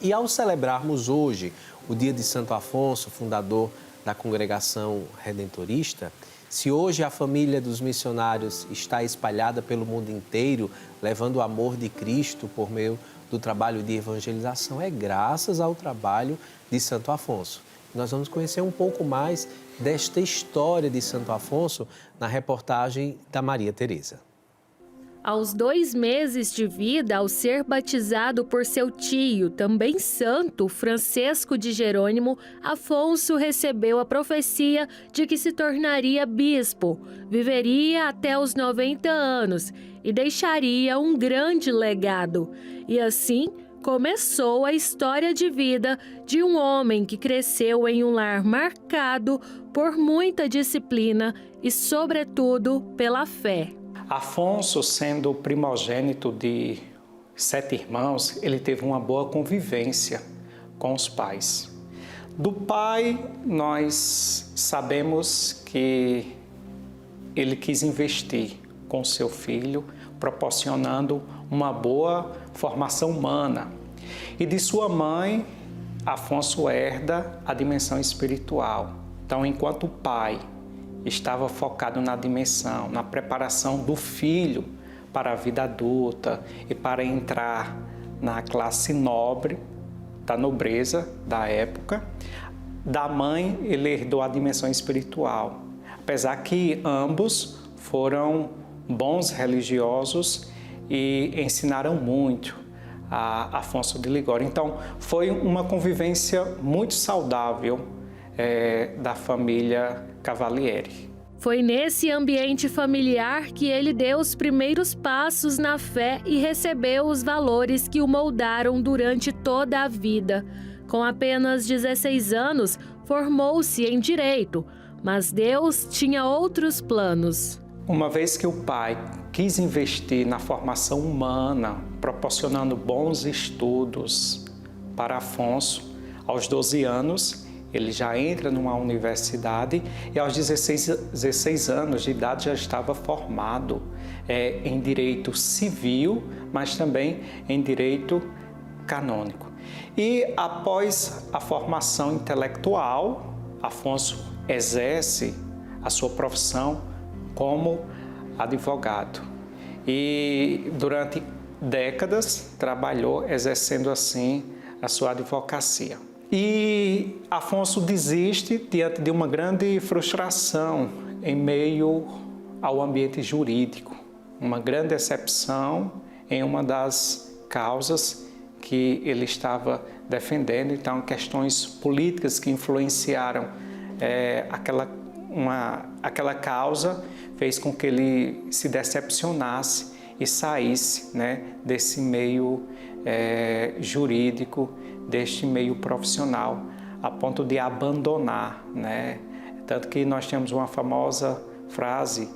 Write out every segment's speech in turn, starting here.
E ao celebrarmos hoje o dia de Santo Afonso, fundador da Congregação Redentorista, se hoje a família dos missionários está espalhada pelo mundo inteiro, levando o amor de Cristo por meio do trabalho de evangelização, é graças ao trabalho de Santo Afonso. Nós vamos conhecer um pouco mais desta história de Santo Afonso na reportagem da Maria Tereza. Aos 2 meses de vida, ao ser batizado por seu tio, também santo, Francisco de Jerônimo, Afonso recebeu a profecia de que se tornaria bispo, viveria até os 90 anos e deixaria um grande legado. E assim começou a história de vida de um homem que cresceu em um lar marcado por muita disciplina e, sobretudo, pela fé. Afonso, sendo primogênito de 7 irmãos, ele teve uma boa convivência com os pais. Do pai, nós sabemos que ele quis investir com seu filho, proporcionando uma boa formação humana. E de sua mãe, Afonso herda a dimensão espiritual. Então, enquanto o pai estava focado na dimensão, na preparação do filho para a vida adulta e para entrar na classe nobre, da nobreza da época, da mãe ele herdou a dimensão espiritual. Apesar que ambos foram bons religiosos e ensinaram muito a Afonso de Ligório. Então, foi uma convivência muito saudável da família Cavalieri. Foi nesse ambiente familiar que ele deu os primeiros passos na fé e recebeu os valores que o moldaram durante toda a vida. Com apenas 16 anos, formou-se em Direito, mas Deus tinha outros planos. Uma vez que o pai quis investir na formação humana, proporcionando bons estudos para Afonso, aos 12 anos, ele já entra numa universidade e aos 16 anos de idade já estava formado em direito civil, mas também em direito canônico. E após a formação intelectual, Afonso exerce a sua profissão como advogado. E durante décadas trabalhou exercendo assim a sua advocacia. E Afonso desiste diante de uma grande frustração em meio ao ambiente jurídico, uma grande decepção em uma das causas que ele estava defendendo. Então, questões políticas que influenciaram aquela causa fez com que ele se decepcionasse e saísse, desse meio jurídico, deste meio profissional, a ponto de abandonar, Tanto que nós temos uma famosa frase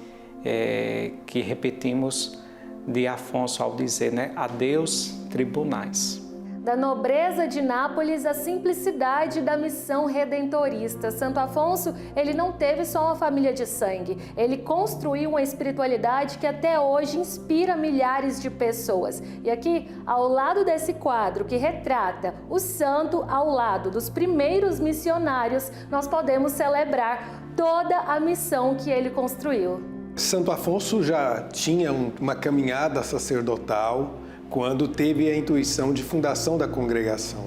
que repetimos de Afonso ao dizer, adeus tribunais. Da nobreza de Nápoles à simplicidade da missão redentorista, Santo Afonso, ele não teve só uma família de sangue, ele construiu uma espiritualidade que até hoje inspira milhares de pessoas. E aqui, ao lado desse quadro que retrata o santo ao lado dos primeiros missionários, nós podemos celebrar toda a missão que ele construiu. Santo Afonso já tinha uma caminhada sacerdotal quando teve a intuição de fundação da congregação,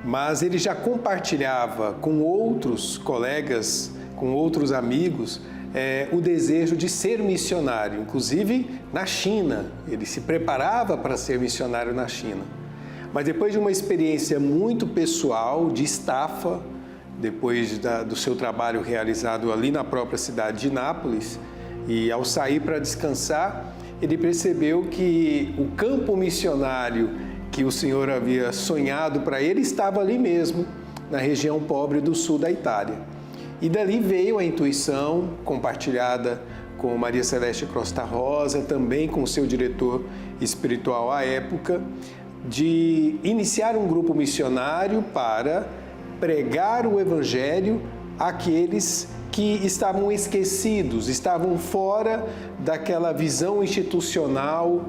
Mas ele já compartilhava com outros colegas, com outros amigos, o desejo de ser missionário, inclusive na China. Ele se preparava para ser missionário na China. Mas depois de uma experiência muito pessoal, de estafa, depois do seu trabalho realizado ali na própria cidade de Nápoles, e ao sair para descansar, ele percebeu que o campo missionário que o Senhor havia sonhado para ele estava ali mesmo, na região pobre do sul da Itália. E dali veio a intuição, compartilhada com Maria Celeste Costa Rosa, também com o seu diretor espiritual à época, de iniciar um grupo missionário para pregar o Evangelho àqueles que estavam esquecidos, estavam fora daquela visão institucional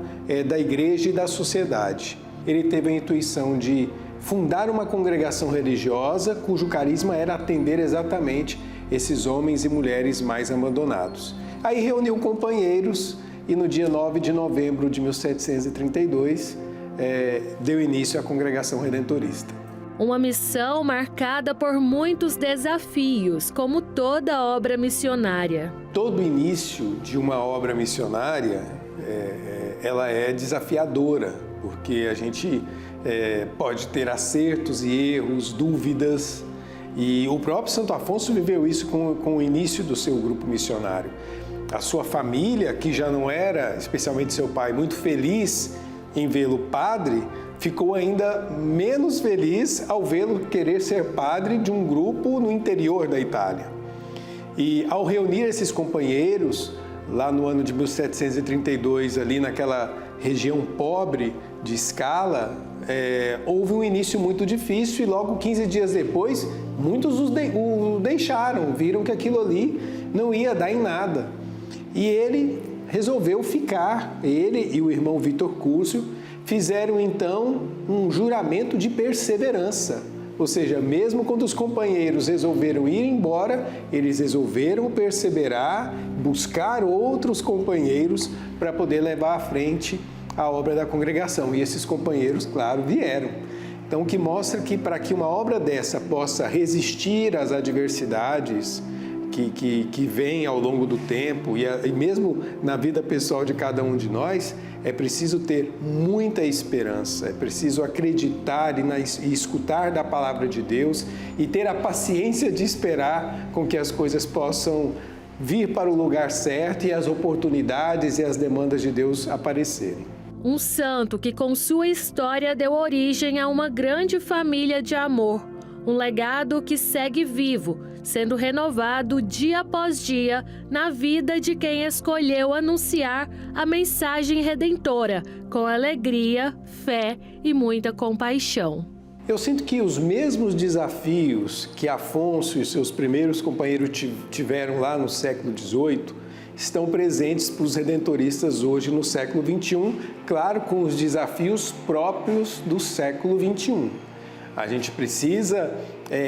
da igreja e da sociedade. Ele teve a intuição de fundar uma congregação religiosa cujo carisma era atender exatamente esses homens e mulheres mais abandonados. Aí reuniu companheiros e no dia 9 de novembro de 1732 deu início à Congregação Redentorista. Uma missão marcada por muitos desafios, como toda obra missionária. Todo início de uma obra missionária, ela é desafiadora, porque a gente pode ter acertos e erros, dúvidas, e o próprio Santo Afonso viveu isso com o início do seu grupo missionário. A sua família, que já não era, especialmente seu pai, muito feliz em vê-lo padre, ficou ainda menos feliz ao vê-lo querer ser padre de um grupo no interior da Itália. E ao reunir esses companheiros, lá no ano de 1732, ali naquela região pobre de Scala, houve um início muito difícil e logo 15 dias depois, muitos o deixaram, viram que aquilo ali não ia dar em nada. E ele resolveu ficar, ele e o irmão Vitor Curcio, fizeram então um juramento de perseverança, ou seja, mesmo quando os companheiros resolveram ir embora, eles resolveram perseverar, buscar outros companheiros para poder levar à frente a obra da congregação. E esses companheiros, claro, vieram. Então, o que mostra que para que uma obra dessa possa resistir às adversidades que vêm ao longo do tempo e mesmo na vida pessoal de cada um de nós, é preciso ter muita esperança, é preciso acreditar e escutar da palavra de Deus e ter a paciência de esperar com que as coisas possam vir para o lugar certo e as oportunidades e as demandas de Deus aparecerem. Um santo que com sua história deu origem a uma grande família de amor, um legado que segue vivo, sendo renovado dia após dia na vida de quem escolheu anunciar a mensagem redentora com alegria, fé e muita compaixão. Eu sinto que os mesmos desafios que Afonso e seus primeiros companheiros tiveram lá no século XVIII estão presentes para os redentoristas hoje no século XXI, claro, com os desafios próprios do século XXI. A gente precisa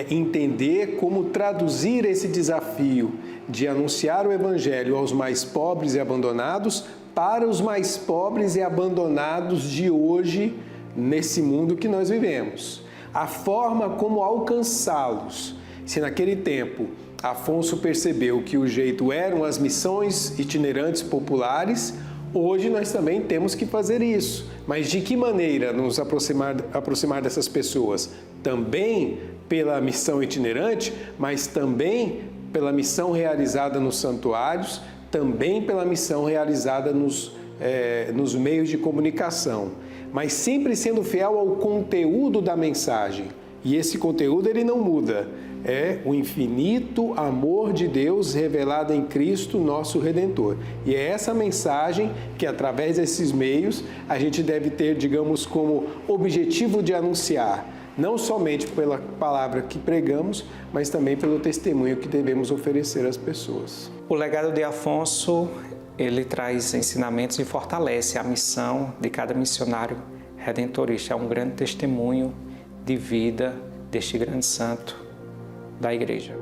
entender como traduzir esse desafio de anunciar o Evangelho aos mais pobres e abandonados para os mais pobres e abandonados de hoje nesse mundo que nós vivemos. A forma como alcançá-los. Se naquele tempo Afonso percebeu que o jeito eram as missões itinerantes populares, hoje nós também temos que fazer isso. Mas de que maneira nos aproximar dessas pessoas? Também pela missão itinerante, mas também pela missão realizada nos santuários, também pela missão realizada nos meios de comunicação. Mas sempre sendo fiel ao conteúdo da mensagem. E esse conteúdo ele não muda. É o infinito amor de Deus revelado em Cristo, nosso Redentor. E é essa mensagem que, através desses meios, a gente deve ter, digamos, como objetivo de anunciar, não somente pela palavra que pregamos, mas também pelo testemunho que devemos oferecer às pessoas. O legado de Afonso, ele traz ensinamentos e fortalece a missão de cada missionário redentorista. É um grande testemunho de vida deste grande santo da Igreja.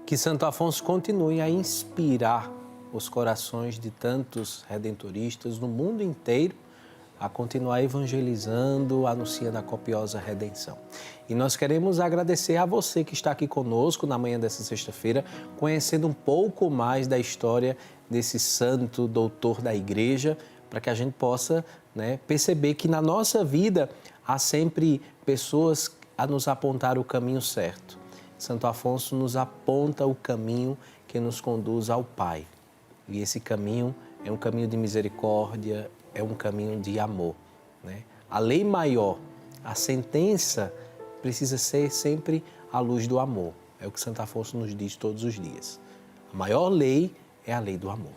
Que Santo Afonso continue a inspirar os corações de tantos redentoristas no mundo inteiro a continuar evangelizando, anunciando a copiosa redenção. E nós queremos agradecer a você que está aqui conosco na manhã dessa sexta-feira, conhecendo um pouco mais da história desse santo doutor da Igreja, para que a gente possa perceber que na nossa vida há sempre pessoas a nos apontar o caminho certo. Santo Afonso nos aponta o caminho que nos conduz ao Pai. E esse caminho é um caminho de misericórdia, é um caminho de amor. A lei maior, a sentença, precisa ser sempre à luz do amor. É o que Santo Afonso nos diz todos os dias. A maior lei é a lei do amor.